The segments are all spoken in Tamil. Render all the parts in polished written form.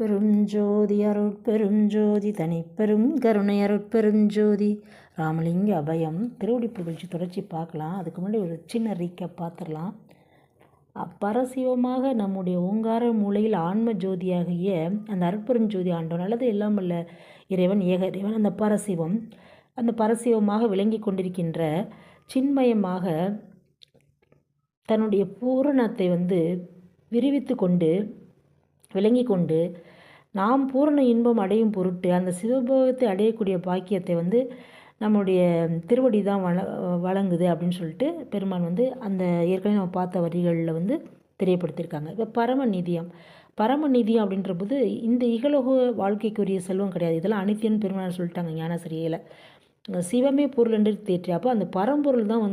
அருட்பெருஞ்சோதி அருட்பெருஞ்சோதி தனிப்பெரும் கருணை அருட்பெருஞ்சோதி ராமலிங்க அபயம் திருவடி புகழ்ச்சி தொடர்ச்சி பார்க்கலாம். அதுக்கு முன்னாடி ஒரு சின்ன ரீக்கப் பார்த்துடலாம். பரசிவமாக நம்முடைய ஓங்கார மூலையில் ஆன்ம ஜோதியாகிய அந்த அருட்பெருஞ்சோதி ஆண்டவன் அல்லது எல்லாம் வல்ல இறைவன் ஏக இறைவன் அந்த பரசிவமாக விளங்கி கொண்டிருக்கின்ற சின்மயமாக தன்னுடைய பூரணத்தை விரிவித்து கொண்டு விளங்கி கொண்டு நாம் பூரண இன்பம் அடையும் பொருட்டு அந்த சிவபோகத்தை அடையக்கூடிய பாக்கியத்தை நம்முடைய திருவடி தான் வழங்குது அப்படின்னு சொல்லிட்டு பெருமான் அந்த ஏற்கனவே நம்ம பார்த்த வரிகளில் தெரியப்படுத்தியிருக்காங்க. இப்போ பரமநிதியம் அப்படின்ற போது இந்த இகலோக வாழ்க்கைக்குரிய செல்வம் கிடையாது, இதெல்லாம் அனித்தியன்னு பெருமான் சொல்லிட்டாங்க ஞானசரியில். சிவமே பொருள் என்று தேற்றி, அப்போ அந்த பரம்பொருள் தான்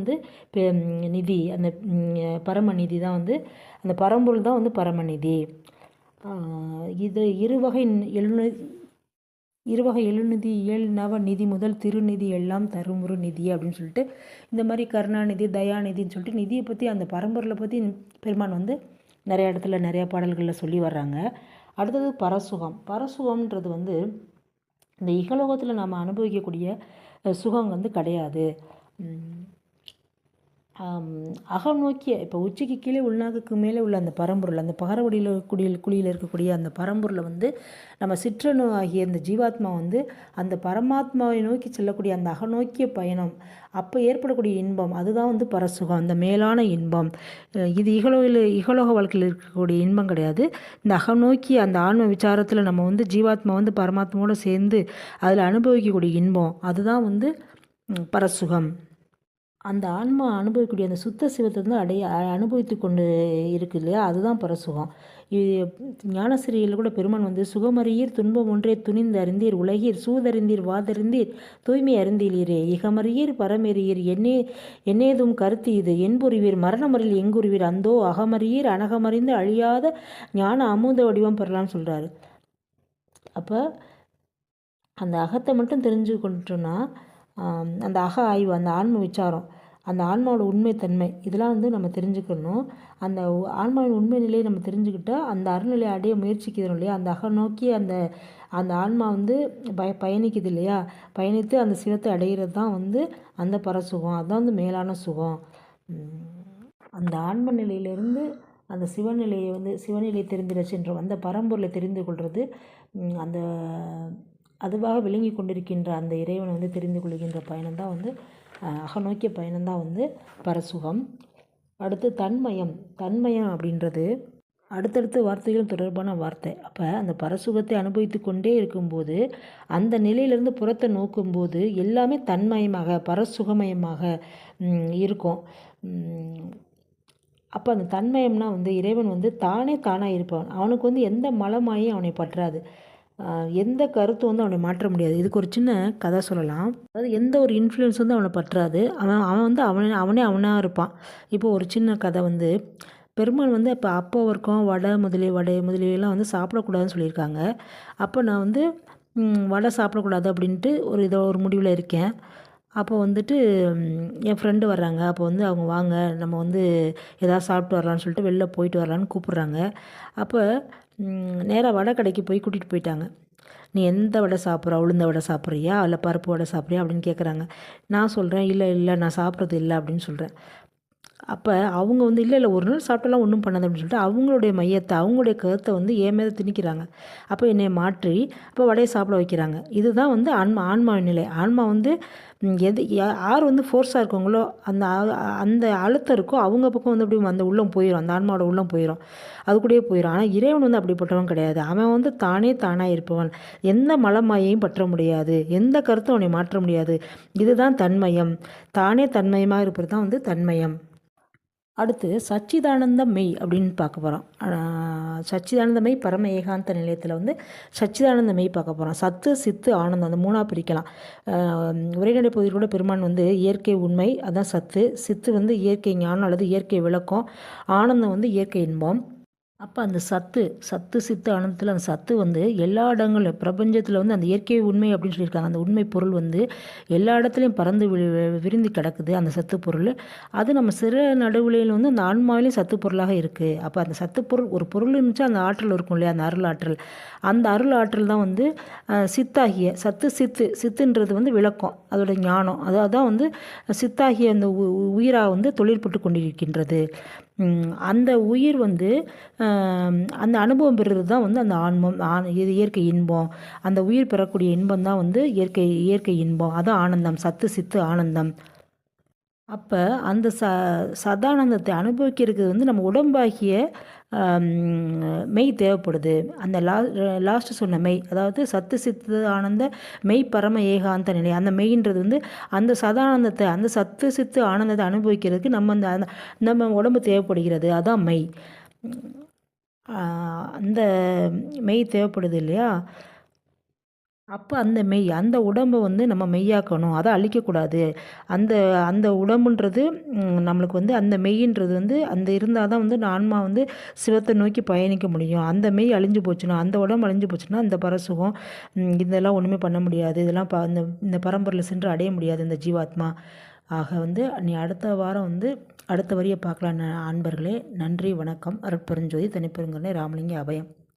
நிதி, அந்த பரமநிதி தான் அந்த பரம்பொருள் தான் பரமநிதி. இது இருவகை எழுநிதி 7 நவ நிதி முதல் திருநிதி எல்லாம் தருமுறு நிதி அப்படின்னு சொல்லிட்டு இந்த மாதிரி கருணாநிதி தயாநிதின்னு சொல்லிட்டு நிதியை பற்றி அந்த பரம்பொருளை பற்றி பெருமான் நிறைய இடத்துல நிறைய பாடல்களில் சொல்லி வர்றாங்க. அடுத்தது பரசுகம்ன்றது இந்த இகலோகத்தில் நாம் அனுபவிக்கக்கூடிய சுகம் கிடையாது. அகநோக்கிய இப்போ உச்சிக்கு கீழே உள்நாக்குக்கு மேலே உள்ள அந்த பரம்பொருள், அந்த பகரவடியில் குழியில் இருக்கக்கூடிய அந்த பரம்பொருளை நம்ம சிற்றணு ஆகிய இந்த ஜீவாத்மா அந்த பரமாத்மாவை நோக்கி செல்லக்கூடிய அந்த அகநோக்கிய பயணம், அப்போ ஏற்படக்கூடிய இன்பம் அதுதான் பரசுகம், அந்த மேலான இன்பம். இது இகலோக வாழ்க்கையில் இருக்கக்கூடிய இன்பம் கிடையாது. இந்த அகநோக்கிய அந்த ஆன்ம விசாரத்தில் நம்ம ஜீவாத்மா பரமாத்மாவோடு சேர்ந்து அதில் அனுபவிக்கக்கூடிய இன்பம் அதுதான் பரசுகம். அந்த ஆன்மா அனுபவிக்கக்கூடிய அந்த சுத்த சிவத்தை அனுபவித்து கொண்டு இருக்கு இல்லையா, அதுதான் பரசுகம். இது ஞானசிரியில் கூட பெருமான் சுகமறியீர் துன்பம் ஒன்றே துணிந்து அறிந்தீர் உலகீர் சூதறிந்தீர் வாதறிந்தீர் தூய்மை அறிந்தீரே இகமறியீர் பரமெறியீர் என்னேதும் கருத்து இது என்புரிவீர் மரணமறியில் எங்குருவீர் அந்தோ அகமறியீர் அனகமறிந்து அழியாத ஞான அமுத வடிவம் பெறலான்னு சொல்கிறாரு. அப்போ அந்த அகத்தை மட்டும் தெரிஞ்சு கொண்டுட்டோன்னா அந்த அக ஆய்வு, அந்த ஆன்ம விசாரம், அந்த ஆன்மாவோட உண்மைத்தன்மை இதெல்லாம் நம்ம தெரிஞ்சுக்கணும். அந்த ஆன்மாவின் உண்மை நிலையை நம்ம தெரிஞ்சுக்கிட்டால் அந்த அறநிலையை அடைய முயற்சிக்கிறோம் இல்லையா, அந்த அக நோக்கி அந்த ஆன்மா பயணிக்குது இல்லையா, பயணித்து அந்த சிவத்தை அடைகிறது தான் அந்த பரசுகம், அதுதான் மேலான சுகம். அந்த ஆன்ம நிலையிலிருந்து அந்த சிவநிலையை தெரிந்திட சென்றோம், அந்த பரம்பொருளை தெரிந்து கொள்வது அந்த அதுவாக விளங்கி கொண்டிருக்கின்ற அந்த இறைவனை தெரிந்து கொள்கின்ற பயணம்தான் அகநோக்கிய பயணம்தான் பரசுகம். அடுத்து தன்மயம் அப்படின்றது அடுத்தடுத்த வார்த்தைகளும் தொடர்பான வார்த்தை. அப்போ அந்த பரசுகத்தை அனுபவித்து கொண்டே இருக்கும்போது அந்த நிலையிலிருந்து புறத்தை நோக்கும்போது எல்லாமே தன்மயமாக பரசுகமயமாக இருக்கும். அப்போ அந்த தன்மயம்னா இறைவன் தானாக இருப்பான். அவனுக்கு எந்த மலமாயும் அவனை பற்றாது, எந்த கருத்து அவனை மாற்ற முடியாது. இதுக்கு ஒரு சின்ன கதை சொல்லலாம். அதாவது எந்த ஒரு இன்ஃப்ளூயன்ஸ் அவனை பற்றாது, அவன் அவனாக இருப்பான். இப்போ ஒரு சின்ன கதை பெருமாள் இப்போ அப்போ வரைக்கும் வடை முதலியெல்லாம் சாப்பிடக்கூடாதுன்னு சொல்லியிருக்காங்க. அப்போ நான் வடை சாப்பிடக்கூடாது அப்படின்ட்டு ஒரு முடிவில் இருக்கேன். அப்போ என் ஃப்ரெண்டு வர்றாங்க. அப்போ அவங்க வாங்க நம்ம எதாவது சாப்பிட்டு வரலான்னு சொல்லிட்டு வெளில போயிட்டு வரலான்னு கூப்பிட்றாங்க. அப்போ நேராக வடை கடைக்கு போய் கூட்டிகிட்டு போயிட்டாங்க. நீ எந்த வடை சாப்பிட்ற, உளுந்த வடை சாப்பிட்றியா இல்லை பருப்பு வடை சாப்பிட்றியா அப்படின்னு கேட்குறாங்க. நான் சொல்கிறேன் இல்லை நான் சாப்பிட்றது இல்லை அப்படின்னு சொல்கிறேன். அப்போ அவங்க இல்லை ஒரு நாள் சாப்பிட்டலாம் ஒன்றும் பண்ணாது அப்படின்னு சொல்லிட்டு அவங்களுடைய மையத்தை அவங்களுடைய கருத்தை என் மேலே திணிக்கிறாங்க. அப்போ என்னை மாற்றி அப்போ வடையை சாப்பிட வைக்கிறாங்க. இதுதான் ஆன்மாவின் நிலை. ஆன்மா யார் ஃபோர்ஸாக இருக்காங்களோ அந்த அழுத்தம் இருக்கோ அவங்க பக்கம் அப்படி அந்த உள்ளம் போயிடும், அந்த ஆன்மாவோட உள்ளம் போயிடும், அது கூடயே போயிடும். ஆனால் இறைவன் அப்படிப்பட்டவன் கிடையாது. அவன் தானாக இருப்பவன், எந்த மலமாயையும் பற்ற முடியாது, எந்த கருத்தும் அவனை மாற்ற முடியாது. இதுதான் தன்மயம். தானே தன்மயமாக இருப்பது தான் தன்மயம். அடுத்து சச்சிதானந்த மெய் அப்படின்னு பார்க்க போகிறோம். சச்சிதானந்த மெய் பரம ஏகாந்த நிலையத்தில் சச்சிதானந்த மெய் பார்க்க போகிறோம். சத்து சித்து ஆனந்தம் அந்த 3ஆக பிரிக்கலாம். உரைநடை பகுதியில் கூட பெருமான் இயற்கை உண்மை அதான் சத்து, சித்து இயற்கை ஞானம் அல்லது இயற்கை விளக்கம், ஆனந்தம் இயற்கை இன்பம். அப்போ அந்த சத்து சித்து ஆனந்தத்தில் அந்த சத்து வந்து எல்லா இடங்களும் பிரபஞ்சத்தில் வந்து அந்த இயற்கை உண்மை அப்படின்னு சொல்லியிருக்காங்க. அந்த உண்மை பொருள் வந்து எல்லா இடத்துலையும் பறந்து விரிந்து கிடக்குது அந்த சத்து பொருள். அது நம்ம சிறு நடுவுலையில் வந்து அந்த ஆன்மாவிலையும் சத்து பொருளாக இருக்குது. அப்போ அந்த சத்து பொருள் ஒரு பொருள் இருந்துச்சு, அந்த ஆற்றல் இருக்கும் இல்லையா, அந்த அருள் ஆற்றல். அந்த அருள் ஆற்றல் தான் வந்து சித்தாகிய சித்துன்றது வந்து விளக்கம், அதோட ஞானம். அதான் வந்து சித்தாகிய அந்த உயிராக வந்து தொழிற்பட்டு கொண்டிருக்கின்றது. அந்த உயிர் வந்து அந்த அனுபவம் பெறுறது தான் வந்து அந்த இது இயற்கை இன்பம். அந்த உயிர் பெறக்கூடிய இன்பம் தான் வந்து இயற்கை இன்பம். அதான் ஆனந்தம், சத்து சித்து ஆனந்தம். அப்போ அந்த சதானந்தத்தை அனுபவிக்கிறதுக்கு வந்து நம்ம உடம்பாகிய மெய் தேவைப்படுது. அந்த லாஸ்ட்டு சொன்ன மெய், அதாவது சத்து சித்து ஆனந்த மெய் பரம ஏகாந்த நிலை. அந்த மெய்ன்றது வந்து அந்த சதானந்தத்தை, அந்த சத்து சித்து ஆனந்தத்தை அனுபவிக்கிறதுக்கு நம்ம உடம்பு தேவைப்படுகிறது. அதான் மெய். அந்த மெய் தேவைப்படுது இல்லையா? அப்போ அந்த உடம்பை வந்து நம்ம மெய்யாக்கணும், அதை அழிக்கக்கூடாது. அந்த அந்த உடம்புன்றது நம்மளுக்கு வந்து அந்த மெய்யின்றது வந்து அந்த இருந்தால் தான் வந்து ஆன்மா வந்து சிவத்தை நோக்கி பயணிக்க முடியும். அந்த மெய் அழிஞ்சு போச்சுன்னா, அந்த உடம்பு அழிஞ்சு போச்சுன்னா, இந்த பரசுகம் இதெல்லாம் ஒன்றுமே பண்ண முடியாது. இதெல்லாம் இந்த பரம்பரையில் சென்று அடைய முடியாது இந்த ஜீவாத்மா. ஆக வந்து நீ அடுத்த வாரம் வந்து அடுத்த வரியை பார்க்கலாம் அன்பர்களே. நன்றி, வணக்கம். அருட்பெருஞ்சோதி தனிப்பெருங்கருணை ராமலிங்க அபயம்.